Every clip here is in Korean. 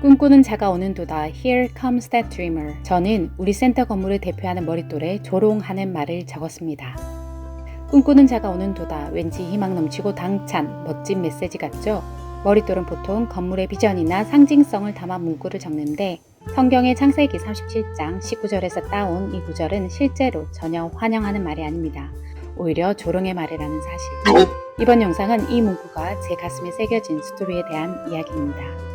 꿈꾸는 자가 오는 도다. Here comes that dreamer. 저는 우리 센터 건물을 대표하는 머릿돌에 조롱하는 말을 적었습니다. 꿈꾸는 자가 오는 도다. 왠지 희망 넘치고 당찬 멋진 메시지 같죠? 머릿돌은 보통 건물의 비전이나 상징성을 담아 문구를 적는데 성경의 창세기 37장 19절에서 따온 이 구절은 실제로 전혀 환영하는 말이 아닙니다. 오히려 조롱의 말이라는 사실. 이번 영상은 이 문구가 제 가슴에 새겨진 스토리에 대한 이야기입니다.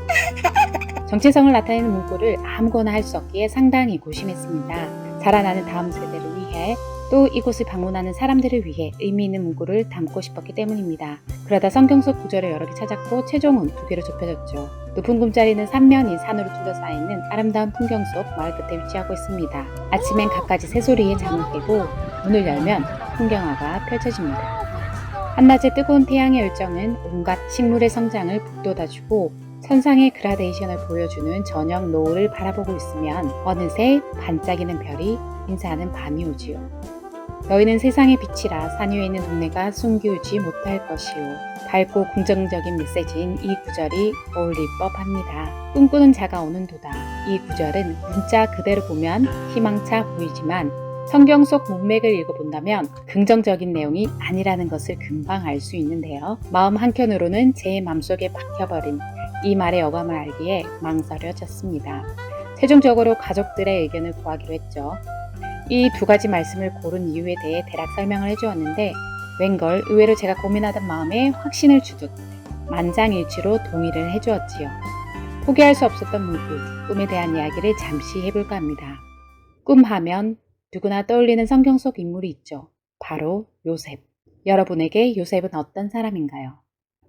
정체성을 나타내는 문구를 아무거나 할 수 없기에 상당히 고심했습니다. 자라나는 다음 세대를 위해 또 이곳을 방문하는 사람들을 위해 의미 있는 문구를 담고 싶었기 때문입니다. 그러다 성경 속 구절을 여러 개 찾았고 최종은 2개로 좁혀졌죠. 높은 꿈자리는 삼면이 산으로 둘러싸여 있는 아름다운 풍경 속 마을 끝에 위치하고 있습니다. 아침엔 갖가지 새소리에 잠을 깨고 문을 열면 풍경화가 펼쳐집니다. 한낮의 뜨거운 태양의 열정은 온갖 식물의 성장을 북돋아주고 천상의 그라데이션을 보여주는 저녁 노을을 바라보고 있으면 어느새 반짝이는 별이 인사하는 밤이 오지요. 너희는 세상의 빛이라 산 위에 있는 동네가 숨기우지 못할 것이요. 밝고 긍정적인 메시지인 이 구절이 어울릴 법합니다. 꿈꾸는 자가 오는 도다. 이 구절은 문자 그대로 보면 희망차 보이지만 성경 속 문맥을 읽어본다면 긍정적인 내용이 아니라는 것을 금방 알 수 있는데요. 마음 한켠으로는 제 맘속에 박혀버린 이 말의 어감을 알기에 망설여졌습니다. 최종적으로 가족들의 의견을 구하기로 했죠. 이 2가지 말씀을 고른 이유에 대해 대략 설명을 해주었는데 웬걸 의외로 제가 고민하던 마음에 확신을 주듯 만장일치로 동의를 해주었지요. 포기할 수 없었던 문구, 꿈에 대한 이야기를 잠시 해볼까 합니다. 꿈하면 누구나 떠올리는 성경 속 인물이 있죠. 바로 요셉. 여러분에게 요셉은 어떤 사람인가요?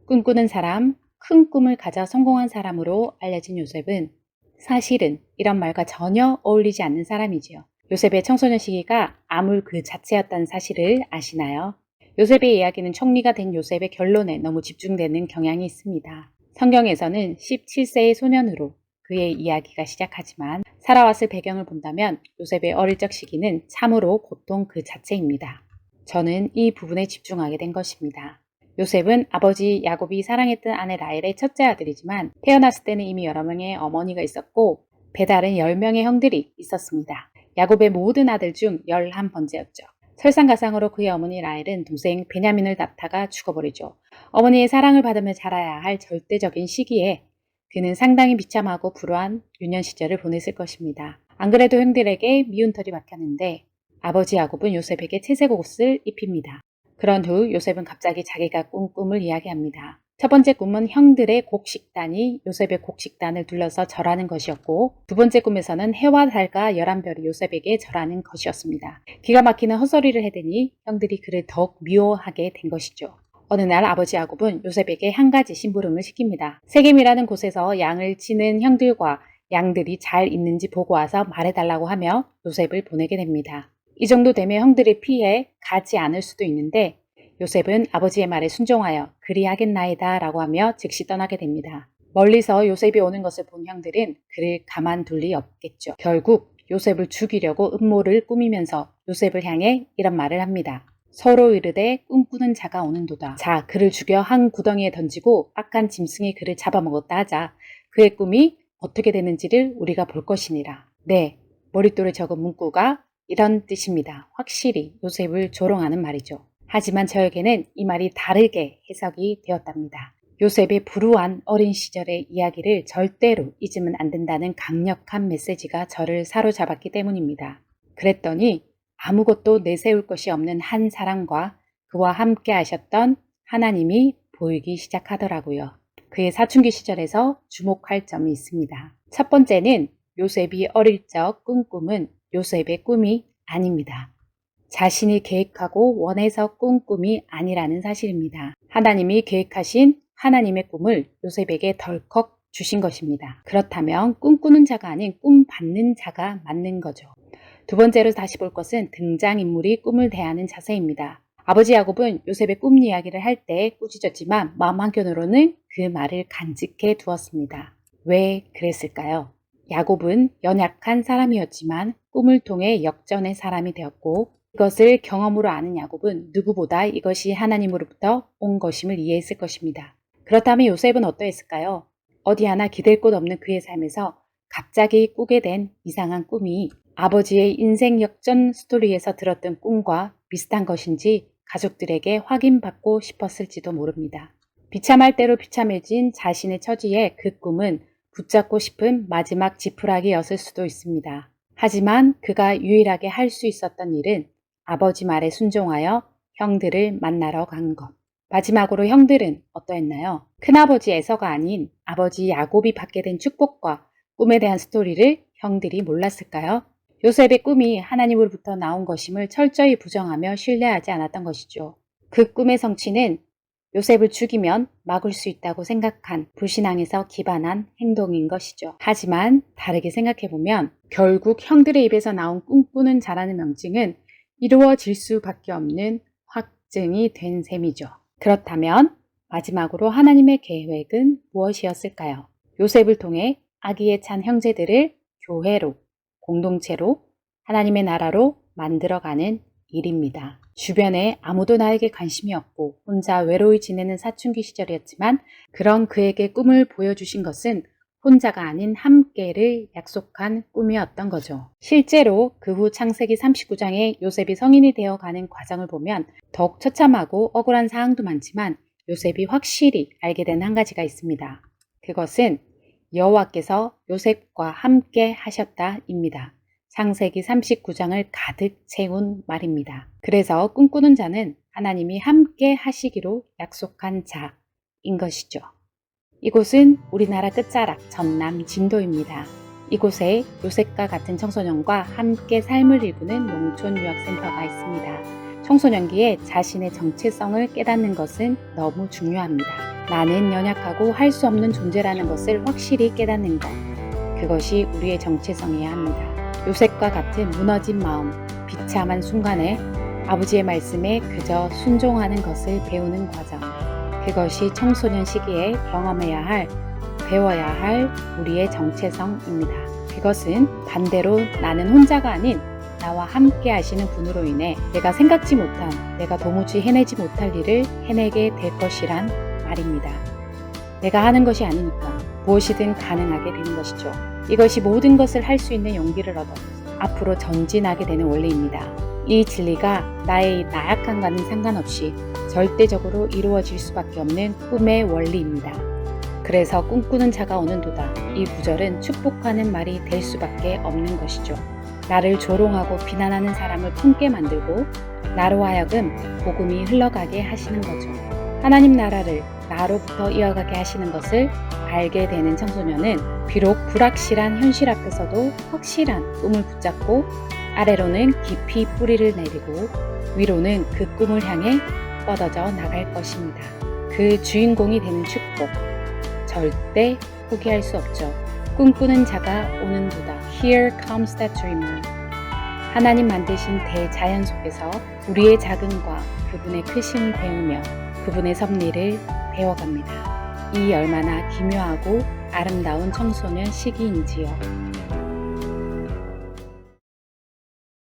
꿈꾸는 사람, 큰 꿈을 가져 성공한 사람으로 알려진 요셉은 사실은 이런 말과 전혀 어울리지 않는 사람이지요. 요셉의 청소년 시기가 암울 그 자체였다는 사실을 아시나요? 요셉의 이야기는 총리가 된 요셉의 결론에 너무 집중되는 경향이 있습니다. 성경에서는 17세의 소년으로 그의 이야기가 시작하지만 살아왔을 배경을 본다면 요셉의 어릴 적 시기는 참으로 고통 그 자체입니다. 저는 이 부분에 집중하게 된 것입니다. 요셉은 아버지 야곱이 사랑했던 아내 라헬의 첫째 아들이지만 태어났을 때는 이미 여러 명의 어머니가 있었고 배다른 10명의 형들이 있었습니다. 야곱의 모든 아들 중 11번째였죠. 설상가상으로 그의 어머니 라헬은 동생 베냐민을 낳다가 죽어버리죠. 어머니의 사랑을 받으며 자라야 할 절대적인 시기에 그는 상당히 비참하고 불우한 유년 시절을 보냈을 것입니다. 안 그래도 형들에게 미운 털이 박혔는데 아버지 야곱은 요셉에게 채색 옷을 입힙니다. 그런 후 요셉은 갑자기 자기가 꾼 꿈을 이야기합니다. 첫 번째 꿈은 형들의 곡식단이 요셉의 곡식단을 둘러서 절하는 것이었고 두 번째 꿈에서는 해와 달과 11별이 요셉에게 절하는 것이었습니다. 기가 막히는 헛소리를 해대니 형들이 그를 더욱 미워하게 된 것이죠. 어느 날 아버지 야곱은 요셉에게 한 가지 심부름을 시킵니다. 세겜이라는 곳에서 양을 치는 형들과 양들이 잘 있는지 보고 와서 말해달라고 하며 요셉을 보내게 됩니다. 이 정도 되면 형들을 피해 가지 않을 수도 있는데 요셉은 아버지의 말에 순종하여 그리하겠나이다 라고 하며 즉시 떠나게 됩니다. 멀리서 요셉이 오는 것을 본 형들은 그를 가만둘 리 없겠죠. 결국 요셉을 죽이려고 음모를 꾸미면서 요셉을 향해 이런 말을 합니다. 서로 이르되 꿈꾸는 자가 오는도다. 자, 그를 죽여 한 구덩이에 던지고 악한 짐승이 그를 잡아먹었다 하자. 그의 꿈이 어떻게 되는지를 우리가 볼 것이니라. 네, 머릿돌에 적은 문구가 이런 뜻입니다. 확실히 요셉을 조롱하는 말이죠. 하지만 저에게는 이 말이 다르게 해석이 되었답니다. 요셉의 불우한 어린 시절의 이야기를 절대로 잊으면 안 된다는 강력한 메시지가 저를 사로잡았기 때문입니다. 그랬더니 아무것도 내세울 것이 없는 한 사람과 그와 함께 하셨던 하나님이 보이기 시작하더라고요. 그의 사춘기 시절에서 주목할 점이 있습니다. 첫 번째는 요셉이 어릴 적 꾼 꿈은 요셉의 꿈이 아닙니다. 자신이 계획하고 원해서 꾼 꿈이 아니라는 사실입니다. 하나님이 계획하신 하나님의 꿈을 요셉에게 덜컥 주신 것입니다. 그렇다면 꿈꾸는 자가 아닌 꿈 받는 자가 맞는 거죠. 두 번째로 다시 볼 것은 등장인물이 꿈을 대하는 자세입니다. 아버지 야곱은 요셉의 꿈 이야기를 할 때 꾸짖었지만 마음 한켠으로는 그 말을 간직해 두었습니다. 왜 그랬을까요? 야곱은 연약한 사람이었지만 꿈을 통해 역전의 사람이 되었고 이것을 경험으로 아는 야곱은 누구보다 이것이 하나님으로부터 온 것임을 이해했을 것입니다. 그렇다면 요셉은 어떠했을까요? 어디 하나 기댈 곳 없는 그의 삶에서 갑자기 꾸게 된 이상한 꿈이 아버지의 인생 역전 스토리에서 들었던 꿈과 비슷한 것인지 가족들에게 확인받고 싶었을지도 모릅니다. 비참할 대로 비참해진 자신의 처지에 그 꿈은 붙잡고 싶은 마지막 지푸라기였을 수도 있습니다. 하지만 그가 유일하게 할 수 있었던 일은 아버지 말에 순종하여 형들을 만나러 간 것. 마지막으로 형들은 어떠했나요? 큰아버지 에서가 아닌 아버지 야곱이 받게 된 축복과 꿈에 대한 스토리를 형들이 몰랐을까요? 요셉의 꿈이 하나님으로부터 나온 것임을 철저히 부정하며 신뢰하지 않았던 것이죠. 그 꿈의 성취는 요셉을 죽이면 막을 수 있다고 생각한 불신앙에서 기반한 행동인 것이죠. 하지만 다르게 생각해보면 결국 형들의 입에서 나온 꿈꾸는 자라는 명칭은 이루어질 수밖에 없는 확증이 된 셈이죠. 그렇다면 마지막으로 하나님의 계획은 무엇이었을까요? 요셉을 통해 아기에 찬 형제들을 교회로, 공동체로, 하나님의 나라로 만들어가는 일입니다. 주변에 아무도 나에게 관심이 없고 혼자 외로이 지내는 사춘기 시절이었지만 그런 그에게 꿈을 보여주신 것은 혼자가 아닌 함께를 약속한 꿈이었던 거죠. 실제로 그 후 창세기 39장에 요셉이 성인이 되어가는 과정을 보면 더욱 처참하고 억울한 사항도 많지만 요셉이 확실히 알게 된 한 가지가 있습니다. 그것은 여호와께서 요셉과 함께 하셨다입니다. 창세기 39장을 가득 채운 말입니다. 그래서 꿈꾸는 자는 하나님이 함께 하시기로 약속한 자인 것이죠. 이곳은 우리나라 끝자락 전남 진도입니다. 이곳에 요셉과 같은 청소년과 함께 삶을 일구는 농촌유학센터가 있습니다. 청소년기에 자신의 정체성을 깨닫는 것은 너무 중요합니다. 나는 연약하고 할 수 없는 존재라는 것을 확실히 깨닫는 것. 그것이 우리의 정체성이어야 합니다. 요셉과 같은 무너진 마음, 비참한 순간에 아버지의 말씀에 그저 순종하는 것을 배우는 과정. 그것이 청소년 시기에 경험해야 할, 배워야 할 우리의 정체성입니다. 그것은 반대로 나는 혼자가 아닌 나와 함께 하시는 분으로 인해 내가 생각지 못한, 내가 도무지 해내지 못할 일을 해내게 될 것이란 말입니다. 내가 하는 것이 아니니까 무엇이든 가능하게 되는 것이죠. 이것이 모든 것을 할 수 있는 용기를 얻어 앞으로 전진하게 되는 원리입니다. 이 진리가 나의 나약함과는 상관없이 절대적으로 이루어질 수밖에 없는 꿈의 원리입니다. 그래서 꿈꾸는 자가 오는도다. 이 구절은 축복하는 말이 될 수밖에 없는 것이죠. 나를 조롱하고 비난하는 사람을 품게 만들고 나로 하여금 복음이 흘러가게 하시는 거죠. 하나님 나라를 나로부터 이어가게 하시는 것을 알게 되는 청소년은 비록 불확실한 현실 앞에서도 확실한 꿈을 붙잡고 아래로는 깊이 뿌리를 내리고 위로는 그 꿈을 향해 뻗어져 나갈 것입니다. 그 주인공이 되는 축복, 절대 포기할 수 없죠. 꿈꾸는 자가 오는도다. Here comes that dreamer. 하나님 만드신 대자연 속에서 우리의 작음과 그분의 크심을 배우며 그분의 섭리를 배워갑니다. 이 얼마나 기묘하고 아름다운 청소년 시기인지요.